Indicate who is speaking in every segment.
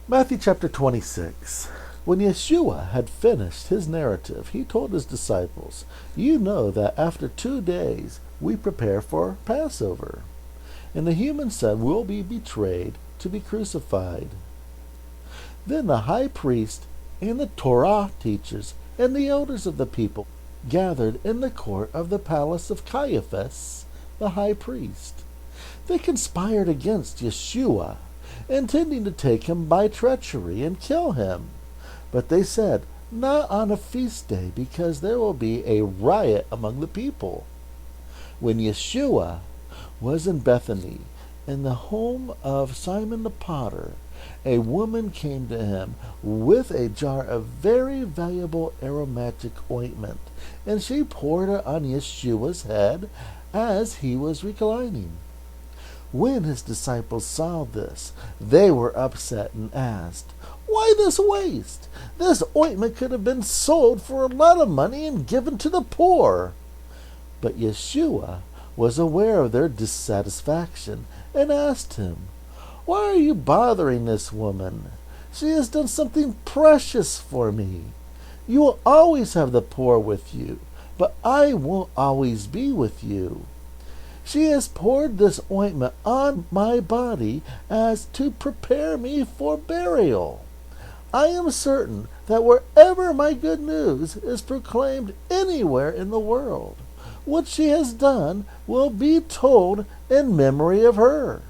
Speaker 1: Matthew chapter 26. When Yeshua had finished his narrative, he told his disciples, "You know that after 2 days we prepare for Passover, and the human son will be betrayed to be crucified." Then the high priest and the Torah teachers and the elders of the people gathered in the court of the palace of Caiaphas, the high priest. They conspired against Yeshua, intending to take him by treachery and kill him. But they said, "Not on a feast day, because there will be a riot among the people." When Yeshua was in Bethany, in the home of Simon the potter, a woman came to him with a jar of very valuable aromatic ointment, and she poured it on Yeshua's head as he was reclining. When his disciples saw this, they were upset and asked, "Why this waste? This ointment could have been sold for a lot of money and given to the poor." But Yeshua was aware of their dissatisfaction and asked him, "Why are you bothering this woman? She has done something precious for me. You will always have the poor with you, but I won't always be with you. She has poured this ointment on my body as to prepare me for burial. I am certain that wherever my good news is proclaimed anywhere in the world, what she has done will be told in memory of her."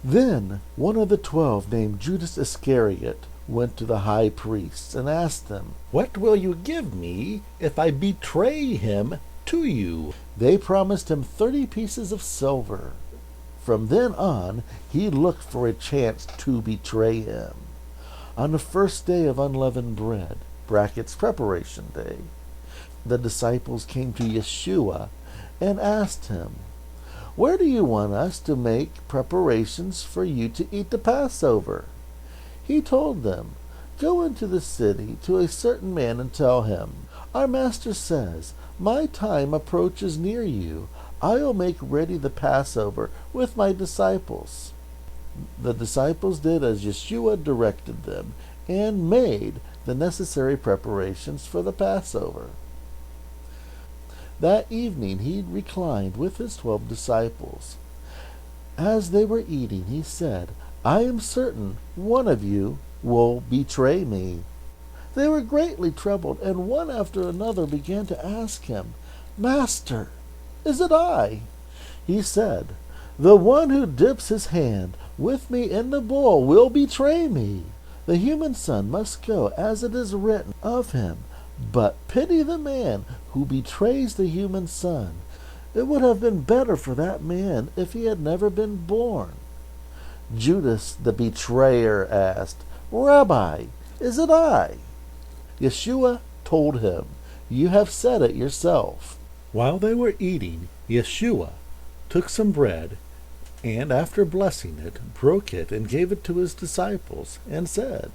Speaker 1: Then one of the 12, named Judas Iscariot, went to the high priests and asked them, "What will you give me if I betray him to you?" They promised him 30 pieces of silver. From then on, he looked for a chance to betray him. On the first day of unleavened bread, preparation day, the disciples came to Yeshua and asked him, "Where do you want us to make preparations for you to eat the Passover?" He told them, "Go into the city to a certain man and tell him, 'Our master says, my time approaches near you. I will make ready the Passover with my disciples.'" The disciples did as Yeshua directed them and made the necessary preparations for the Passover. That evening he reclined with his 12 disciples. As they were eating, he said, "I am certain one of you will betray me." They were greatly troubled, and one after another began to ask him, "Master, is it I?" He said, "The one who dips his hand with me in the bowl will betray me. The human son must go as it is written of him, but pity the man who betrays the human son. It would have been better for that man if he had never been born." Judas the betrayer asked, "Rabbi, is it I?" Yeshua told him, "You have said it yourself." While they were eating, Yeshua took some bread, and after blessing it, broke it and gave it to his disciples, and said,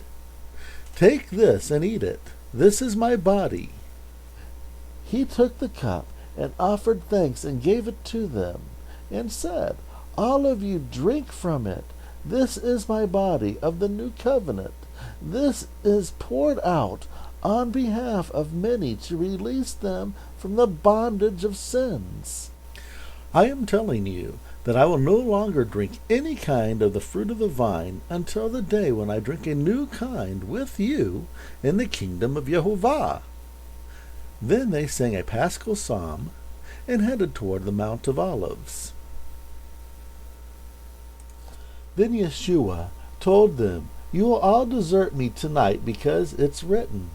Speaker 1: "Take this and eat it. This is my body." He took the cup and offered thanks and gave it to them, and said, "All of you drink from it. This is my body of the new covenant. This is poured out on behalf of many to release them from the bondage of sins. I am telling you that I will no longer drink any kind of the fruit of the vine until the day when I drink a new kind with you in the kingdom of Yehovah." Then they sang a paschal psalm and headed toward the Mount of Olives. Then Yeshua told them, "You will all desert me tonight because it's written,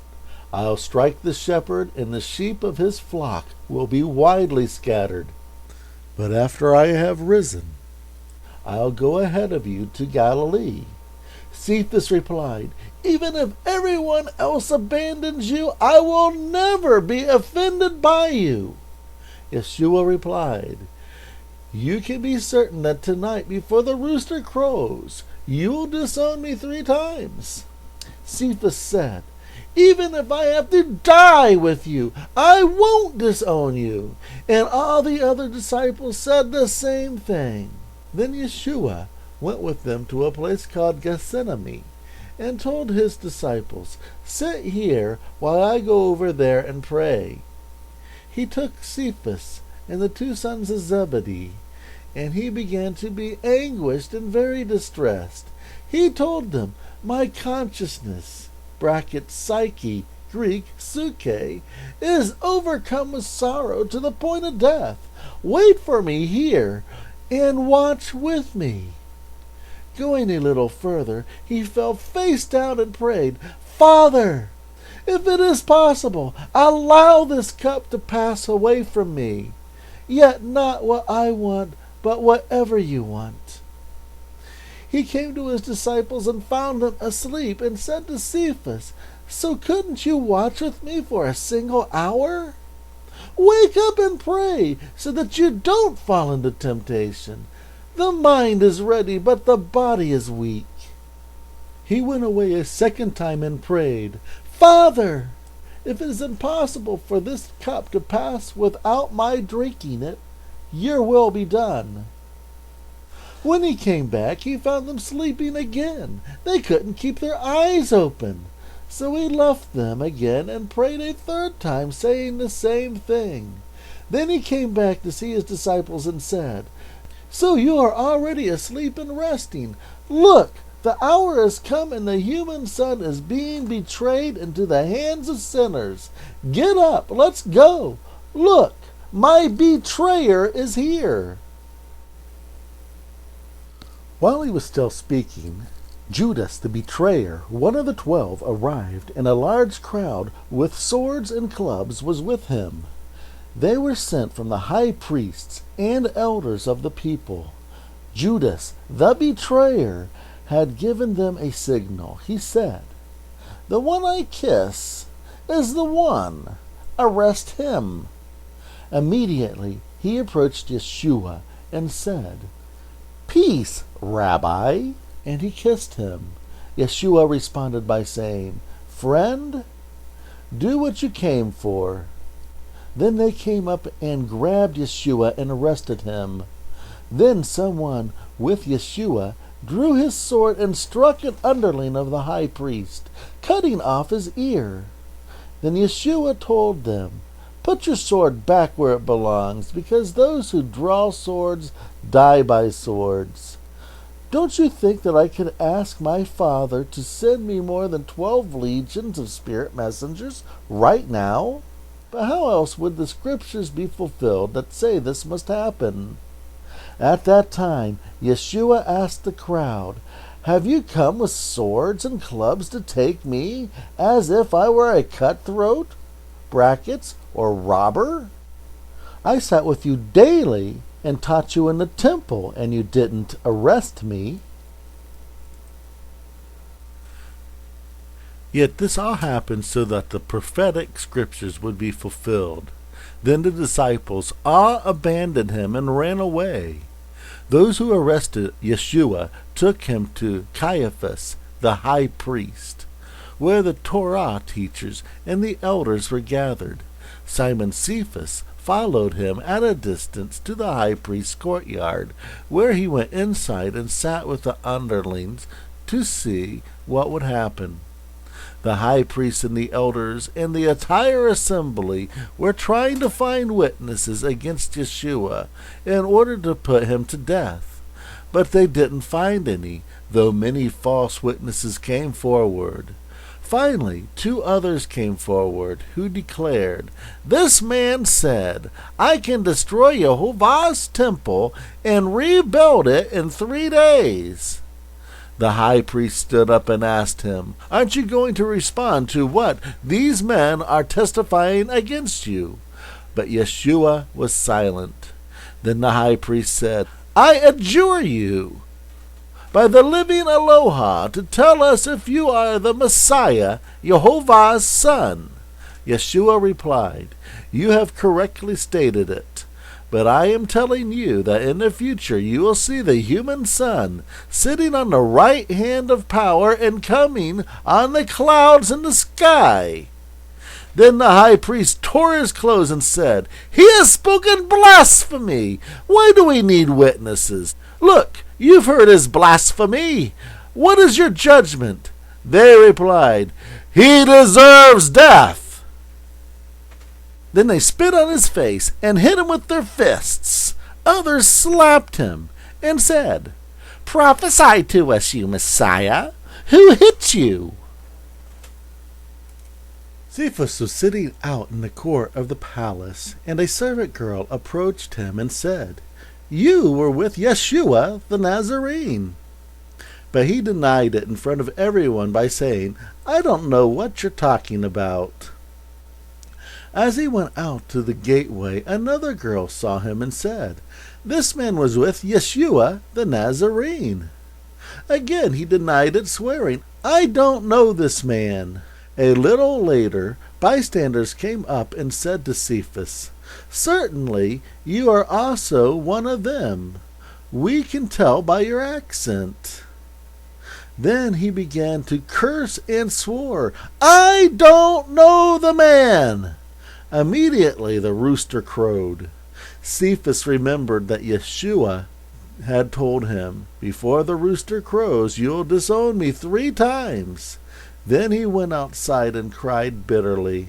Speaker 1: 'I'll strike the shepherd, and the sheep of his flock will be widely scattered.' But after I have risen, I'll go ahead of you to Galilee." Cephas replied, "Even if everyone else abandons you, I will never be offended by you." Yeshua replied, "You can be certain that tonight, before the rooster crows, you will disown me 3 times. Cephas said, "Even if I have to die with you, I won't disown you." And all the other disciples said the same thing. Then Yeshua went with them to a place called Gethsemane, and told his disciples, "Sit here while I go over there and pray." He took Cephas and the two sons of Zebedee, and he began to be anguished and very distressed. He told them, "My consciousness," Psyche, Greek, Suke, "is overcome with sorrow to the point of death. Wait for me here, and watch with me." Going a little further, he fell face down and prayed, "Father, if it is possible, allow this cup to pass away from me. Yet not what I want, but whatever you want." He came to his disciples and found them asleep, and said to Cephas, "So couldn't you watch with me for a single hour? Wake up and pray, so that you don't fall into temptation. The mind is ready, but the body is weak." He went away a second time and prayed, "Father, if it is impossible for this cup to pass without my drinking it, your will be done." When he came back, he found them sleeping again. They couldn't keep their eyes open. So he left them again and prayed a third time, saying the same thing. Then he came back to see his disciples and said, "So you are already asleep and resting. Look, the hour has come and the human son is being betrayed into the hands of sinners. Get up, let's go. Look, my betrayer is here." While he was still speaking, Judas the betrayer, one of the 12, arrived, and a large crowd with swords and clubs was with him. They were sent from the high priests and elders of the people. Judas the betrayer had given them a signal. He said, "The one I kiss is the one. Arrest him." Immediately he approached Yeshua and said, "Peace, Rabbi," and he kissed him. Yeshua responded by saying, "Friend, do what you came for." Then they came up and grabbed Yeshua and arrested him. Then someone with Yeshua drew his sword and struck an underling of the high priest, cutting off his ear. Then Yeshua told them, "Put your sword back where it belongs, because those who draw swords die by swords. Don't you think that I could ask my Father to send me more than 12 legions of spirit messengers right now? But how else would the scriptures be fulfilled that say this must happen?" At that time, Yeshua asked the crowd, "Have you come with swords and clubs to take me, as if I were a cutthroat, or robber? I sat with you daily and taught you in the temple, and you didn't arrest me." Yet this all happened so that the prophetic scriptures would be fulfilled. Then the disciples all abandoned him and ran away. Those who arrested Yeshua took him to Caiaphas, the high priest, where the Torah teachers and the elders were gathered. Simon Cephas followed him at a distance to the high priest's courtyard, where he went inside and sat with the underlings to see what would happen. The high priest and the elders and the entire assembly were trying to find witnesses against Yeshua in order to put him to death. But they didn't find any, though many false witnesses came forward. Finally, 2 others came forward who declared, "This man said, 'I can destroy Jehovah's temple and rebuild it in 3 days.'" The high priest stood up and asked him, "Aren't you going to respond to what these men are testifying against you?" But Yeshua was silent. Then the high priest said, "I adjure you, by the living Aloha, to tell us if you are the Messiah, Jehovah's son." Yeshua replied, "You have correctly stated it. But I am telling you that in the future you will see the human son sitting on the right hand of power and coming on the clouds in the sky." Then the high priest tore his clothes and said, "He has spoken blasphemy! Why do we need witnesses? Look, You've heard his blasphemy. What is your judgment?" They replied, "He deserves death." Then they spit on his face and hit him with their fists. Others slapped him and said, "Prophesy to us, you Messiah. Who hit you?" Cephas was sitting out in the court of the palace, and a servant girl approached him and said, "You were with Yeshua the Nazarene." But he denied it in front of everyone by saying, "I don't know what you're talking about." As he went out to the gateway, another girl saw him and said, "This man was with Yeshua the Nazarene." Again he denied it, swearing, "I don't know this man." A little later, bystanders came up and said to Cephas, "Certainly you are also one of them. We can tell by your accent." Then he began to curse and swore, "I don't know the man." Immediately the rooster crowed. Cephas remembered that Yeshua had told him, "Before the rooster crows, you'll disown me 3 times. Then he went outside and cried bitterly.